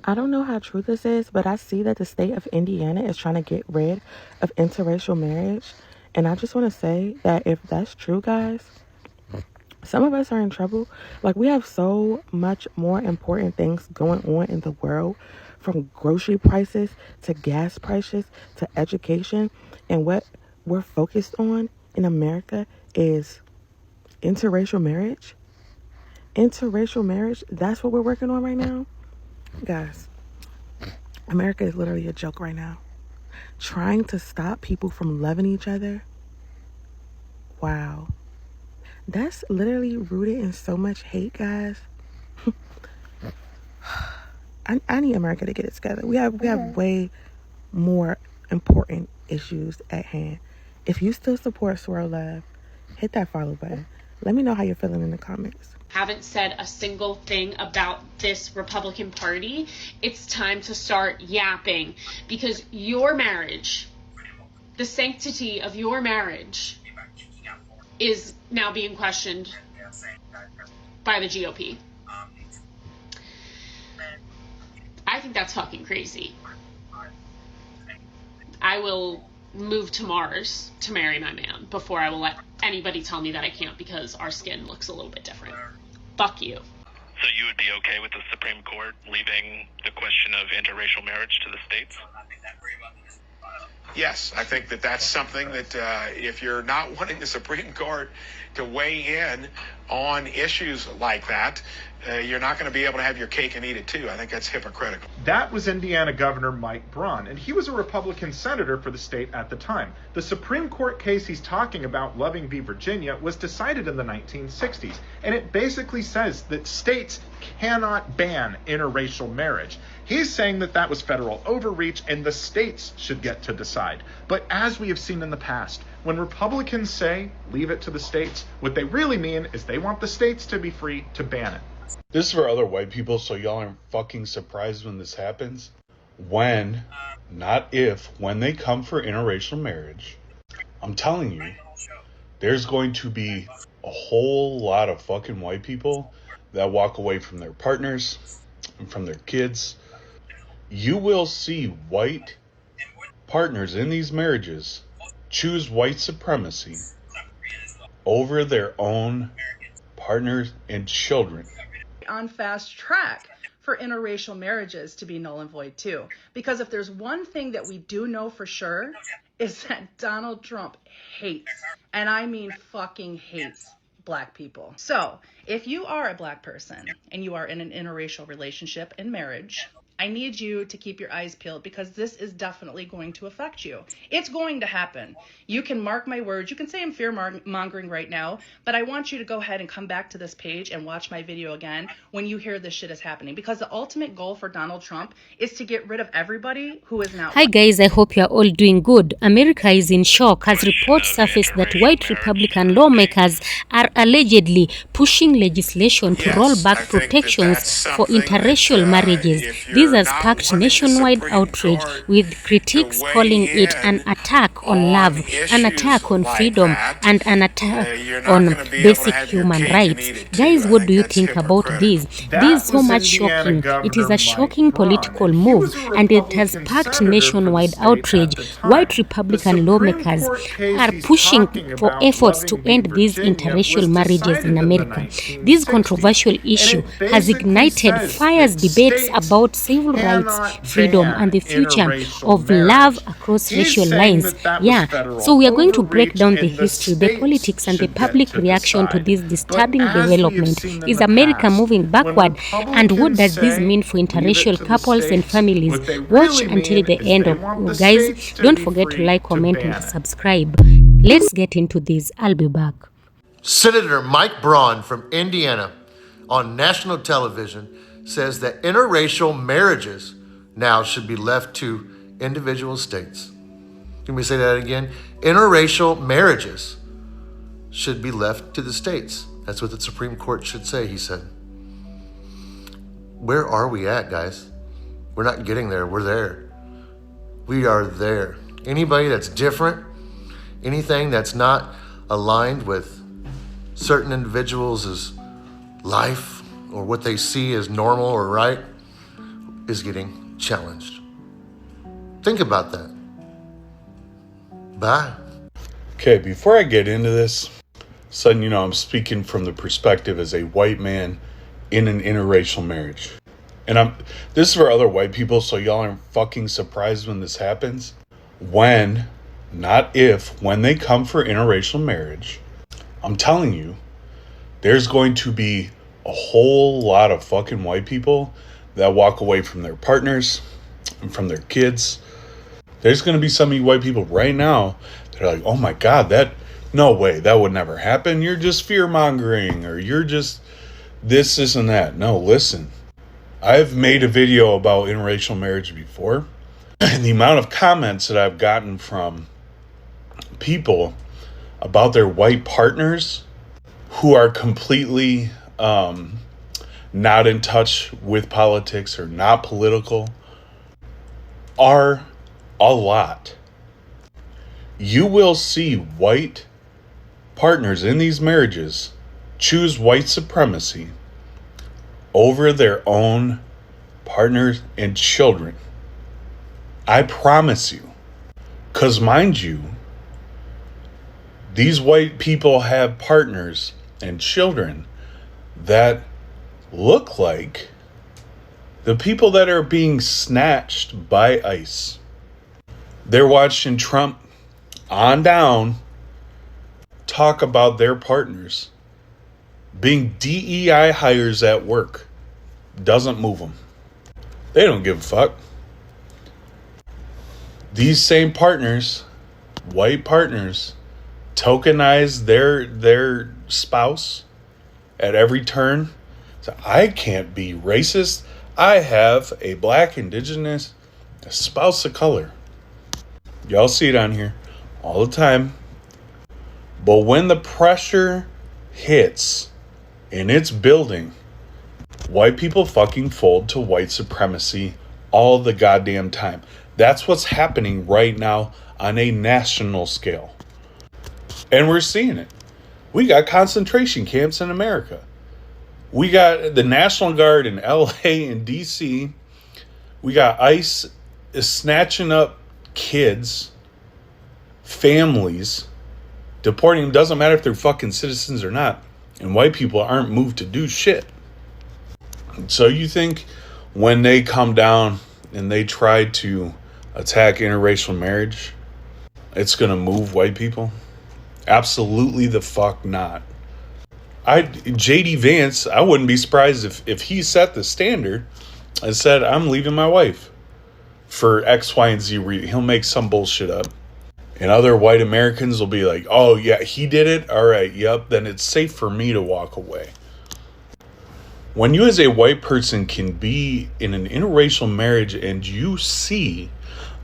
I don't know how true this is, but I see that the state of Indiana is trying to get rid of interracial marriage. And I just want to say that if that's true, guys, some of us are in trouble. Like, we have so much more important things going on in the world, from grocery prices to gas prices to education. And what we're focused on in America is interracial marriage. Interracial marriage, that's what we're working on right now. Guys, America is literally a joke right now. Trying to stop people from loving each other. Wow. That's literally rooted in so much hate, guys. I need America to get it together. We have way more important issues at hand. If you still support Swirl Love, hit that follow button. Let me know how you're feeling in the comments. Haven't said a single thing about this Republican Party. It's time to start yapping, because your marriage, the sanctity of your marriage, is now being questioned by the GOP. I think that's fucking crazy. I will move to Mars to marry my man before I will let anybody tell me that I can't because our skin looks a little bit different. Fuck you. So you would be okay with the Supreme Court leaving the question of interracial marriage to the states? Yes, I think that that's something that if you're not wanting the Supreme Court to weigh in on issues like that, you're not going to be able to have your cake and eat it too. I think that's hypocritical. That was Indiana Governor Mike Braun, and he was a Republican senator for the state at the time. The Supreme Court case he's talking about, Loving v. Virginia, was decided in the 1960s, and it basically says that states cannot ban interracial marriage. He's saying that that was federal overreach and the states should get to decide. But as we have seen in the past, when Republicans say leave it to the states, what they really mean is they want the states to be free to ban it. This is for other white people, so y'all aren't fucking surprised when this happens. When, not if, when they come for interracial marriage, I'm telling you, there's going to be a whole lot of fucking white people that walk away from their partners and from their kids. You will see white partners in these marriages choose white supremacy over their own partners and children. On fast track for interracial marriages to be null and void too. Because if there's one thing that we do know for sure, is that Donald Trump hates, and I mean fucking hates, Black people. So if you are a Black person and you are in an interracial relationship and marriage, I need you to keep your eyes peeled, because this is definitely going to affect you. It's going to happen. You can mark my words. You can say I'm fear-mongering right now, but I want you to go ahead and come back to this page and watch my video again when you hear this shit is happening, because the ultimate goal for Donald Trump is to get rid of everybody who is not. Hi guys, I hope you're all doing good. America is in shock as reports surface that white Republican lawmakers are allegedly pushing legislation to roll back protections for interracial marriages. This has sparked nationwide outrage, with critics calling it an attack on love, an attack on freedom, and an attack on basic human rights. Guys, what do you think about this? This is so much shocking. It is a shocking political move, and it has sparked nationwide outrage. White Republican lawmakers are pushing for efforts to end these interracial marriages in America. This controversial issue has ignited fierce debates about civil rights, freedom, and the future of love across racial lines. Yeah, so we are going to break down the history, the politics, and the public reaction to this disturbing development. Is America moving backward? And what does this mean for interracial couples and families? Watch until the end. Guys, don't forget to like, comment, and subscribe. Let's get into this. I'll be back. Senator Mike Braun from Indiana on national television says that interracial marriages now should be left to individual states. Can we say that again? Interracial marriages should be left to the states. That's what the Supreme Court should say, he said. Where are we at, guys? We're not getting there. We're there. We are there. Anybody that's different, anything that's not aligned with certain individuals' life or what they see as normal or right, is getting challenged. Think about that. Bye. Okay, before I get into this, son, you know, I'm speaking from the perspective as a white man in an interracial marriage. And this is for other white people, so y'all aren't fucking surprised when this happens. When, not if, when they come for interracial marriage, I'm telling you, there's going to be a whole lot of fucking white people that walk away from their partners and from their kids. There's going to be some of you white people right now that are like, oh my God, no way, that would never happen. You're just fear-mongering, or you're just this and that. No, listen. I've made a video about interracial marriage before, and the amount of comments that I've gotten from people about their white partners who are completely not in touch with politics or not political are a lot. You will see white partners in these marriages choose white supremacy over their own partners and children. I promise you. Because mind you, these white people have partners and children that look like the people that are being snatched by ICE. They're watching Trump on down talk about their partners being DEI hires at work. Doesn't move them. They don't give a fuck. These same partners, white partners, tokenize their spouse at every turn. So I can't be racist. I have a black, indigenous spouse of color. Y'all see it on here all the time. But when the pressure hits and it's building, white people fucking fold to white supremacy all the goddamn time. That's what's happening right now on a national scale. And we're seeing it. We got concentration camps in America. We got the National Guard in LA and DC. We got ICE snatching up kids, families, deporting them. Doesn't matter if they're fucking citizens or not. And white people aren't moved to do shit. So you think when they come down and they try to attack interracial marriage, it's going to move white people? Absolutely the fuck not. JD Vance, I wouldn't be surprised if he set the standard and said, I'm leaving my wife for X, Y, and Z reason. He'll make some bullshit up. And other white Americans will be like, oh yeah, he did it? All right, yep, then it's safe for me to walk away. When you as a white person can be in an interracial marriage and you see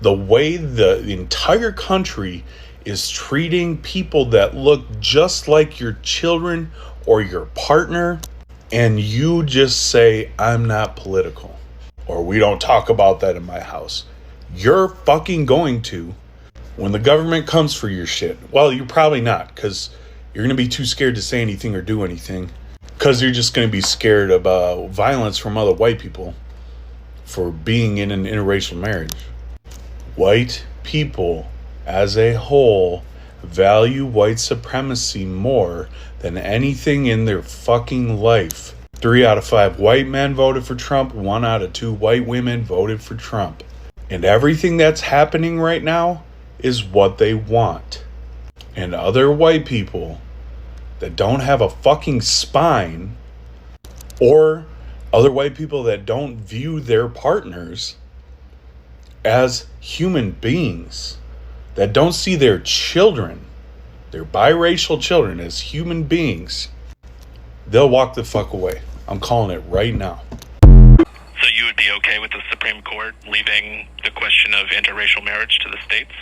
the way the entire country is treating people that look just like your children or your partner, and you just say, I'm not political, or we don't talk about that in my house, you're fucking going to, when the government comes for your shit, well, you're probably not, because you're going to be too scared to say anything or do anything, because you're just going to be scared of violence from other white people for being in an interracial marriage. White people as a whole value white supremacy more than anything in their fucking life. 3 out of 5 white men voted for Trump. 1 out of 2 white women voted for Trump. And everything that's happening right now is what they want. And other white people that don't have a fucking spine, or other white people that don't view their partners as human beings, that don't see their children, their biracial children, as human beings, they'll walk the fuck away. I'm calling it right now. So you would be okay with the Supreme Court leaving the question of interracial marriage to the states?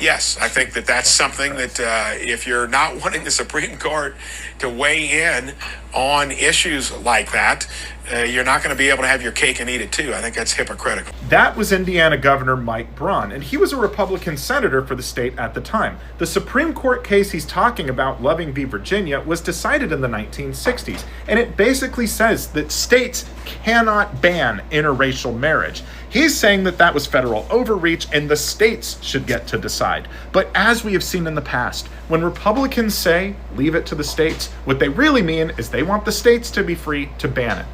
Yes, I think that's something that if you're not wanting the Supreme Court to weigh in on issues like that, you're not going to be able to have your cake and eat it too. I think that's hypocritical. That was Indiana Governor Mike Braun, and he was a Republican senator for the state at the time. The Supreme Court case he's talking about, Loving v. Virginia, was decided in the 1960s, and it basically says that states cannot ban interracial marriage. He's saying that that was federal overreach and the states should get to decide. But as we have seen in the past, when Republicans say, leave it to the states, what they really mean is they want the states to be free to ban it.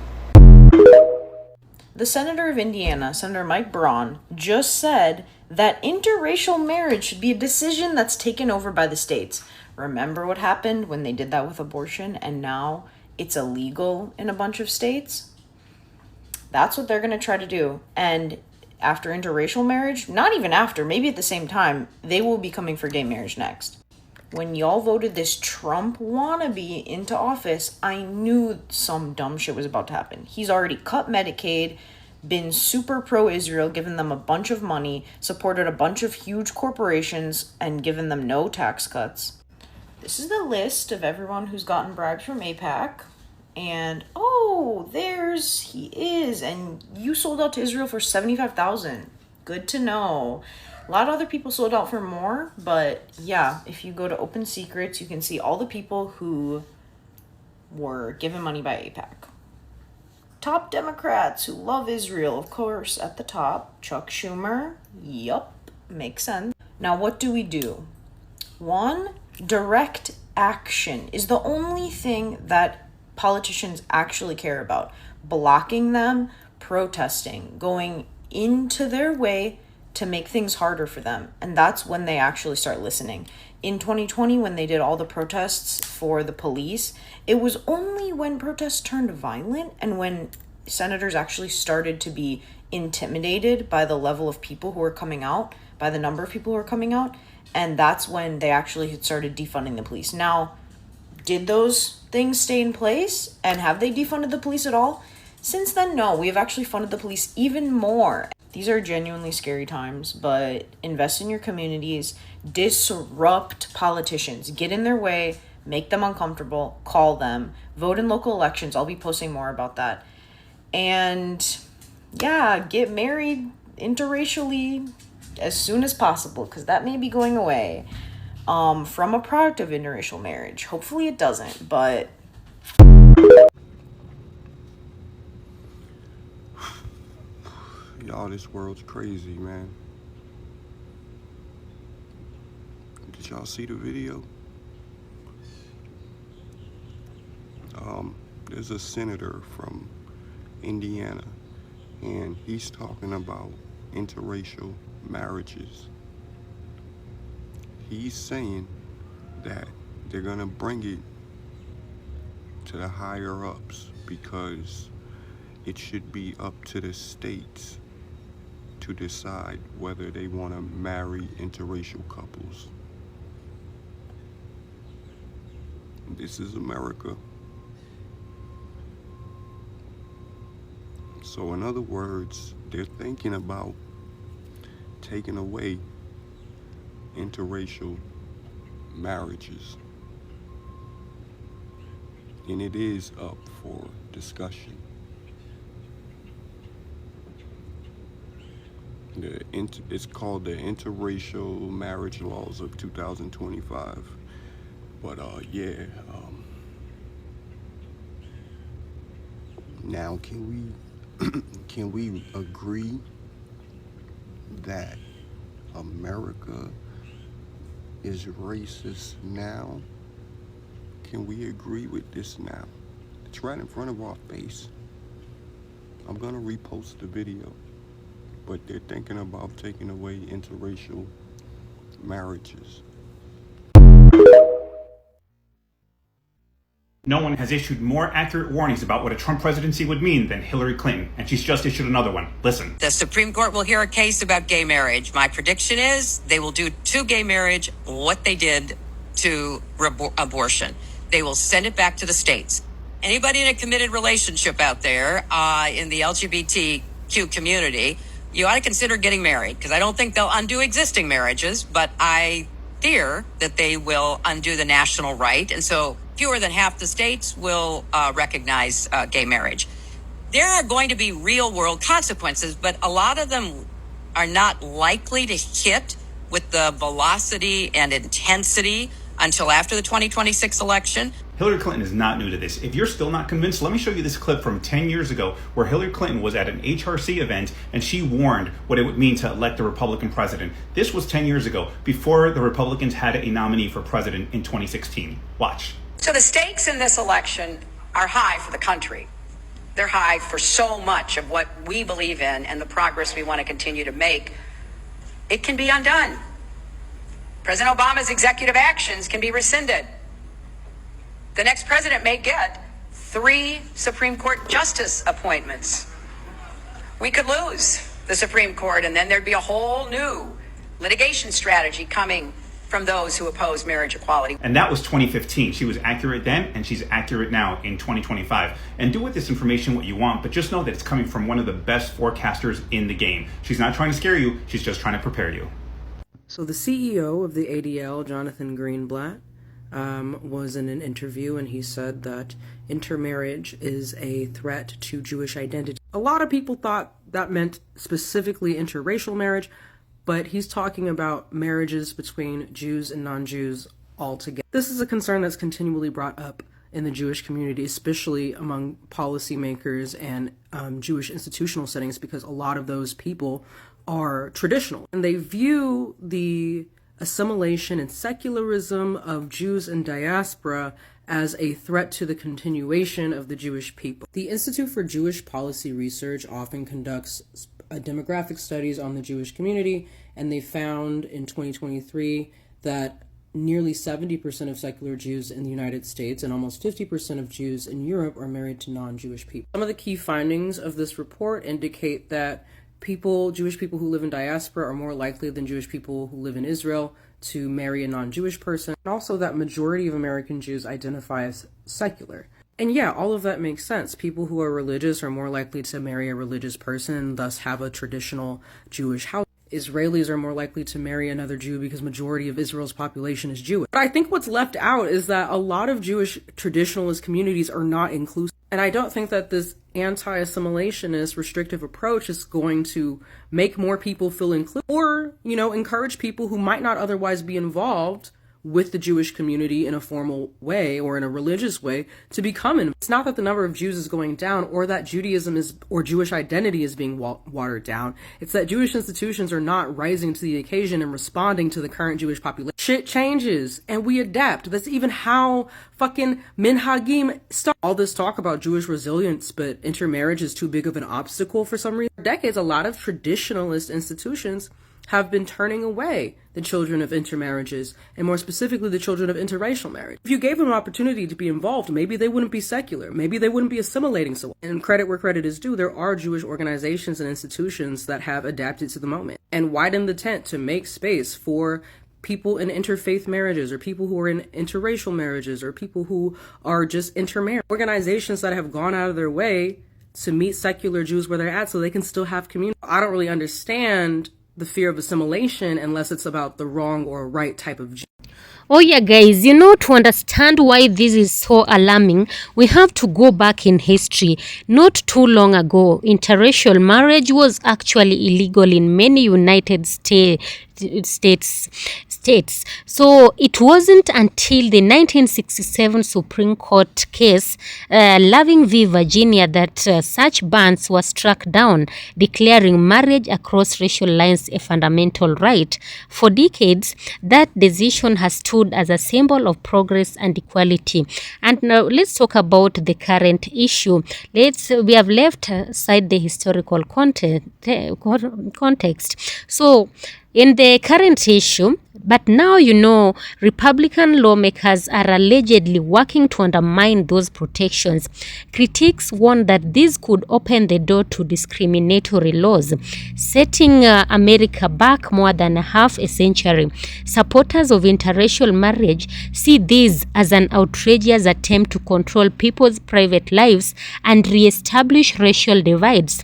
The senator of Indiana, Senator Mike Braun, just said that interracial marriage should be a decision that's taken over by the states. Remember what happened when they did that with abortion and now it's illegal in a bunch of states? That's what they're going to try to do. And after interracial marriage, not even after, maybe at the same time, they will be coming for gay marriage next. When y'all voted this Trump wannabe into office, I knew some dumb shit was about to happen. He's already cut Medicaid, been super pro-Israel, given them a bunch of money, supported a bunch of huge corporations, and given them no tax cuts. This is the list of everyone who's gotten bribes from AIPAC. And, oh, there's he is. And you sold out to Israel for $75,000. Good to know. A lot of other people sold out for more, but yeah, if you go to Open Secrets, you can see all the people who were given money by AIPAC. Top Democrats who love Israel, of course, at the top. Chuck Schumer. Yup, makes sense. Now, what do we do? One, direct action is the only thing that politicians actually care about. Blocking them, protesting, going into their way to make things harder for them. And that's when they actually start listening. In 2020, when they did all the protests for the police, it was only when protests turned violent and when senators actually started to be intimidated by the level of people who were coming out, by the number of people who were coming out, and that's when they actually had started defunding the police. Now, did those things stay in place? And have they defunded the police at all? Since then, no. We have actually funded the police even more. These are genuinely scary times, but invest in your communities, disrupt politicians, get in their way, make them uncomfortable, call them, vote in local elections. I'll be posting more about that. And yeah, get married interracially as soon as possible, because that may be going away from a product of interracial marriage. Hopefully it doesn't, but y'all, this world's crazy, man. Did y'all see the video? There's a senator from Indiana, and he's talking about interracial marriages. He's saying that they're gonna bring it to the higher ups because it should be up to the states to decide whether they want to marry interracial couples. This is America. So in other words, they're thinking about taking away interracial marriages. And it is up for discussion. It's called the Interracial Marriage Laws of 2025. But now can we agree that America is racist now? Can we agree with this now? It's right in front of our face. I'm gonna repost the video, but they're thinking about taking away interracial marriages. No one has issued more accurate warnings about what a Trump presidency would mean than Hillary Clinton, and she's just issued another one. Listen. The Supreme Court will hear a case about gay marriage. My prediction is they will do to gay marriage what they did to abortion. They will send it back to the states. Anybody in a committed relationship out there in the LGBTQ community, you ought to consider getting married, because I don't think they'll undo existing marriages, but I fear that they will undo the national right. And so fewer than half the states will recognize gay marriage. there are going to be real world consequences, but a lot of them are not likely to hit with the velocity and intensity until after the 2026 election. Hillary Clinton is not new to this. If you're still not convinced, let me show you this clip from 10 years ago where Hillary Clinton was at an HRC event and she warned what it would mean to elect a Republican president. This was 10 years ago, before the Republicans had a nominee for president in 2016. Watch. So the stakes in this election are high for the country. They're high for so much of what we believe in and the progress we want to continue to make. It can be undone. President Obama's executive actions can be rescinded. The next president may get 3 Supreme Court justice appointments. We could lose the Supreme Court, and then there'd be a whole new litigation strategy coming from those who oppose marriage equality. And that was 2015. She was accurate then, and she's accurate now in 2025. And do with this information what you want, but just know that it's coming from one of the best forecasters in the game. She's not trying to scare you, she's just trying to prepare you. So the CEO of the ADL, Jonathan Greenblatt, was in an interview, and he said that intermarriage is a threat to Jewish identity. A lot of people thought that meant specifically interracial marriage, but he's talking about marriages between Jews and non-Jews altogether. This is a concern that's continually brought up in the Jewish community, especially among policymakers and Jewish institutional settings, because a lot of those people are traditional, and they view the assimilation and secularism of Jews in diaspora as a threat to the continuation of the Jewish people. The Institute for Jewish Policy Research often conducts demographic studies on the Jewish community, and they found in 2023 that nearly 70% of secular Jews in the United States and almost 50% of Jews in Europe are married to non-Jewish people. Some of the key findings of this report indicate that Jewish people who live in diaspora are more likely than Jewish people who live in Israel to marry a non-Jewish person, and also that majority of American Jews identify as secular. And yeah, all of that makes sense. People who are religious are more likely to marry a religious person and thus have a traditional Jewish house. Israelis are more likely to marry another Jew because majority of Israel's population is Jewish. But I think what's left out is that a lot of Jewish traditionalist communities are not inclusive. And I don't think that this anti-assimilationist restrictive approach is going to make more people feel included or, encourage people who might not otherwise be involved with the Jewish community in a formal way or in a religious way to become involved. It's not that the number of Jews is going down or that Judaism or Jewish identity is being watered down. It's that Jewish institutions are not rising to the occasion and responding to the current Jewish population. Shit changes and we adapt. That's even how fucking minhagim start. All this talk about Jewish resilience, but intermarriage is too big of an obstacle for some reason. For decades, a lot of traditionalist institutions have been turning away the children of intermarriages, and more specifically the children of interracial marriage. If you gave them an opportunity to be involved, maybe they wouldn't be secular, maybe they wouldn't be assimilating so well. And credit where credit is due, there are Jewish organizations and institutions that have adapted to the moment and widened the tent to make space for people in interfaith marriages or people who are in interracial marriages or people who are just intermarried. Organizations that have gone out of their way to meet secular Jews where they're at so they can still have community. I don't really understand the fear of assimilation unless it's about the wrong or right type of Jew. Oh yeah, guys, to understand why this is so alarming, we have to go back in history. Not too long ago, interracial marriage was actually illegal in many United States. So it wasn't until the 1967 Supreme Court case, Loving v. Virginia, that such bans were struck down, declaring marriage across racial lines a fundamental right. For decades, that decision has stood as a symbol of progress and equality. And now let's talk about the current issue. We have left aside the historical context. So in the current issue, but now Republican lawmakers are allegedly working to undermine those protections. Critics warn that this could open the door to discriminatory laws, setting America back more than half a century. Supporters of interracial marriage see this as an outrageous attempt to control people's private lives and re-establish racial divides.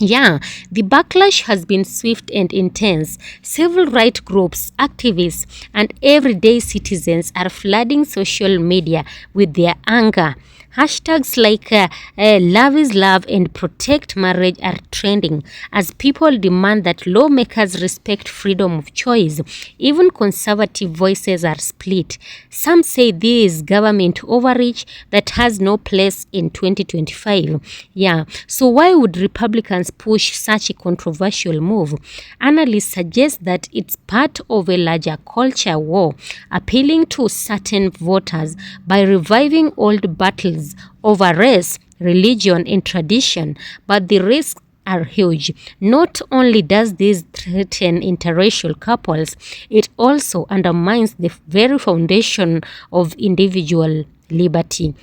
Yeah, the backlash has been swift and intense. Civil rights groups, activists, and everyday citizens are flooding social media with their anger. Hashtags like love is love and protect marriage are trending as people demand that lawmakers respect freedom of choice. Even conservative voices are split. Some say this is government overreach that has no place in 2025. Yeah, so why would Republicans push such a controversial move? Analysts suggest that it's part of a larger culture war, appealing to certain voters by reviving old battles over race, religion, and tradition. But the risks are huge. Not only does this threaten interracial couples, it also undermines the very foundation of individual liberty.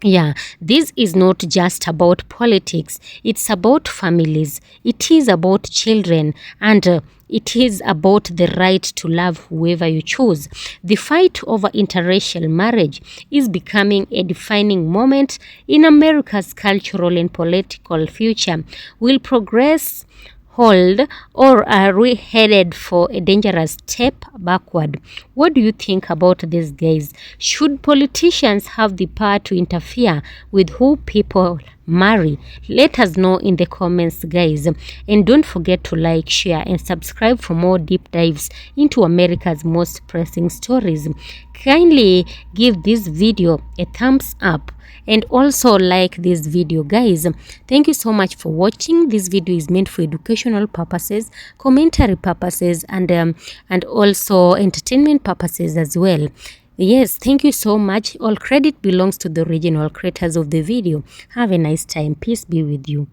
Yeah, this is not just about politics, it's about families, it is about children, and it is about the right to love whoever you choose. The fight over interracial marriage is becoming a defining moment in America's cultural and political future. Will progress hold, or are we headed for a dangerous step backward? What do you think about this, guys? Should politicians have the power to interfere with who people marry? Let us know in the comments, guys. And don't forget to like, share, and subscribe for more deep dives into America's most pressing stories. Kindly give this video a thumbs up and also like this video, guys. Thank you so much for watching. This video is meant for educational purposes, commentary purposes, and also entertainment purposes as well. Yes, thank you so much. All credit belongs to the original creators of the video. Have a nice time. Peace be with you.